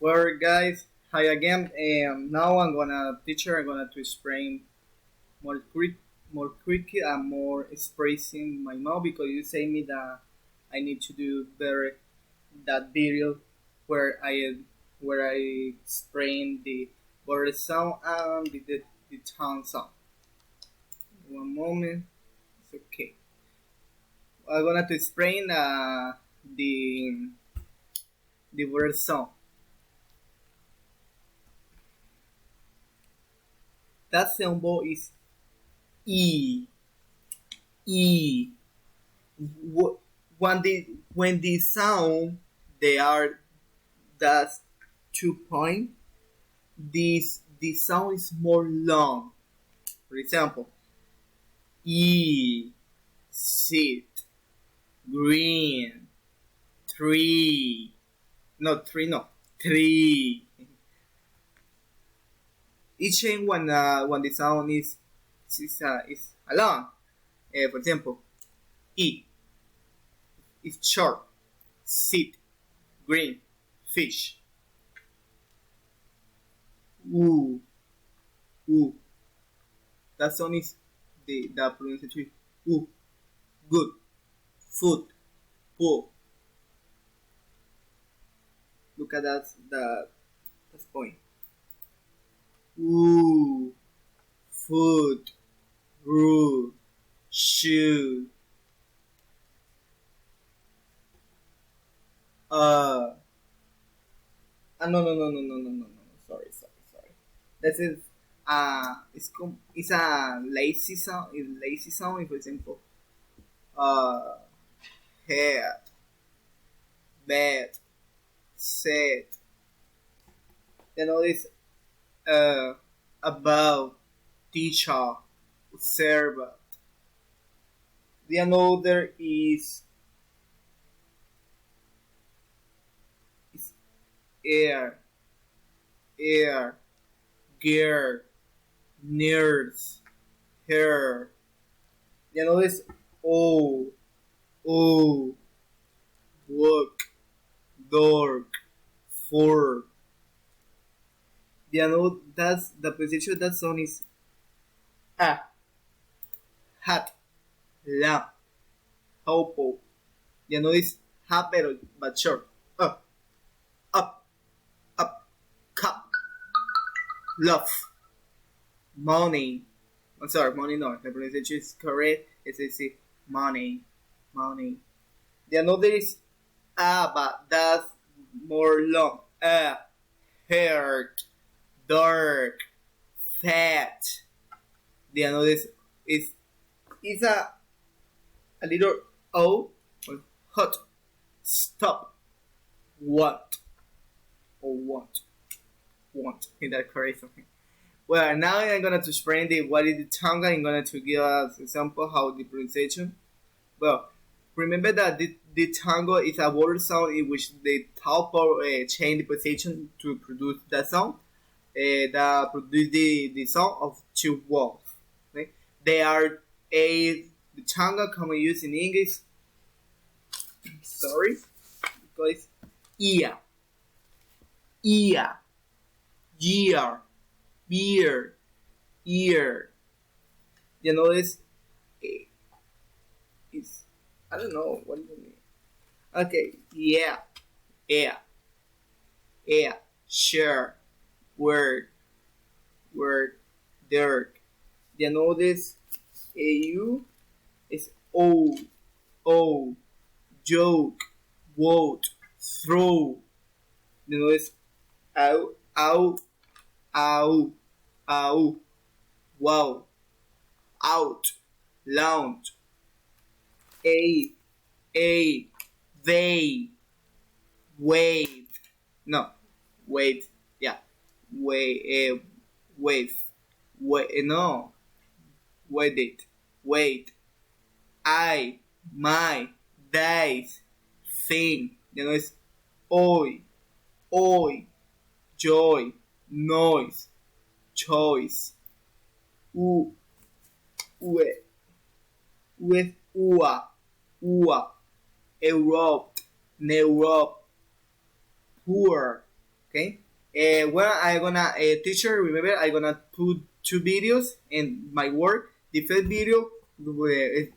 Well, guys, hi again. Now I'm gonna to explain more more quickly and more expressing my mouth because you say me that I need to do better that video where I explain the word sound and the tongue sound. One moment, it's okay. I'm gonna to explain the word sound. That symbol is E. E. When the sound they are that's 2 point, this the sound is more long. For example, E, sit, green, tree, no, three. Each time when the sound is long. For example, E is short, sit, green, fish. Ooh, ooh. That sound is the pronunciation. Ooh, good, food, pool. Look at that's point. Ooh, food, rule, shoe. Uh, no. Sorry. This is it's a lazy sound. It's lazy sound. For example, uh, head, bed, set. This about, teacher, servant. The another is air, air, gear, nurse, hair. This oh, oh, work, dork, fork. That's the position that sound is a, hat, lamp, hopo. This hat but short. Up, up, cup, love, money. I'm sorry, money no. The pronunciation is correct. It's money, money. The another is but that's more long. Hurt, dark, fat. The another is a little O, hot, stop, want, or want. Is that correct? Something. Well, now I'm gonna to explain what is the tongue. I'm gonna to give us example how the pronunciation. Well, remember that the tango is a word sound in which the top change the position to produce that sound. That produce the sound of two words. Okay? They are the tango can we use in English. Sorry, because ear, ear, year, beer, ear. This is I don't know what do you mean. Okay, yeah, yeah, yeah, sure, word, dirt. This AU is O, joke, vote, throw. This ow, ow, wow, out, lounge, a, they, wait, no, wait, yeah, no, wait, I, my, days, thing, it's oi, joy, noise, choice, u, ue, with ua, Europe, poor, Okay. Well, I gonna teacher. Remember, I gonna put two videos in my work. The first video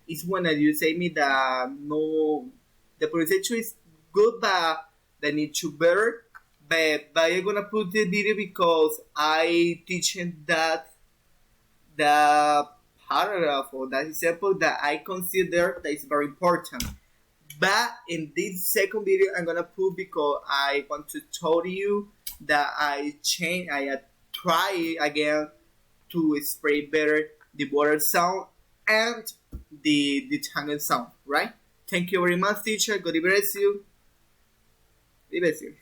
is when you say me that no, the pronunciation is good, but they need to better. But I'm gonna put the video because I teaching that the paragraph or that example that I consider that is very important. But in this second video, I'm gonna put because I want to tell you that I try again to spray better the water sound and the tangle sound, right? Thank you very much, teacher. God bless you. God bless you.